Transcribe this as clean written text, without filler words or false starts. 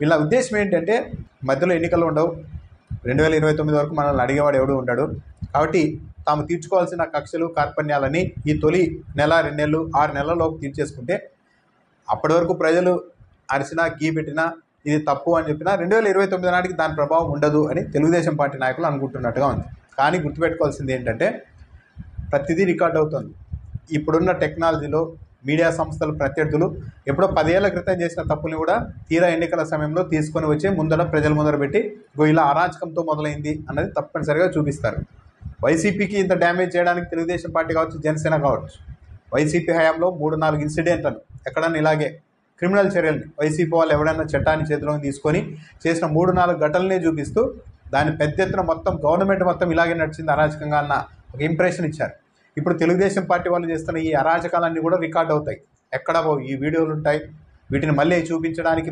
వీళ్ళ ఉద్దేశం ఏంటంటే మధ్యలో ఎన్నికలు ఉండవు, 2029 వరకు మనల్ని అడిగేవాడు ఎవడు ఉండడు, కాబట్టి తాము తీర్చుకోవాల్సిన కక్షలు కార్పణ్యాలని ఈ తొలి నెల 2 నెలలు 6 నెలల్లోపు తీర్చేసుకుంటే అప్పటి వరకు ప్రజలు అరిసినా గీ పెట్టినా ఇది తప్పు అని చెప్పినా 2029 నాటికి దాని ప్రభావం ఉండదు అని తెలుగుదేశం పార్టీ నాయకులు అనుకుంటున్నట్టుగా ఉంది. కానీ గుర్తుపెట్టుకోవాల్సింది ఏంటంటే ప్రతిదీ రికార్డ్ అవుతుంది. ఇప్పుడున్న టెక్నాలజీలో మీడియా సంస్థల ప్రత్యర్థులు ఎప్పుడో 10 ఏళ్ల క్రితం చేసిన తప్పుని కూడా తీరా ఎన్నికల సమయంలో తీసుకొని వచ్చి ప్రజల ముందర పెట్టి ఇలా అరాచకంతో మొదలైంది అన్నది తప్పనిసరిగా చూపిస్తారు. వైసీపీకి ఇంత డ్యామేజ్ చేయడానికి తెలుగుదేశం పార్టీ కావచ్చు, జనసేన కావచ్చు, వైసీపీ హయాంలో 3-4 ఇన్సిడెంట్లను ఎక్కడన్నా ఇలాగే క్రిమినల్ చర్యల్ని వైసీపీ వాళ్ళు ఎవడన్నా చట్టాన్ని చేతిలోకి తీసుకొని చేసిన 3-4 ఘటనలనే చూపిస్తూ దాన్ని పెద్ద ఎత్తున మొత్తం గవర్నమెంట్ మొత్తం ఇలాగే నడిచింది అరాచకంగా అన్న ఒక ఇంప్రెషన్ ఇచ్చారు. ఇప్పుడు తెలుగుదేశం పార్టీ వాళ్ళు చేస్తున్న ఈ అరాచకాలన్నీ కూడా రికార్డ్ అవుతాయి, ఎక్కడ ఈ వీడియోలు ఉంటాయి, వీటిని మళ్ళీ చూపించడానికి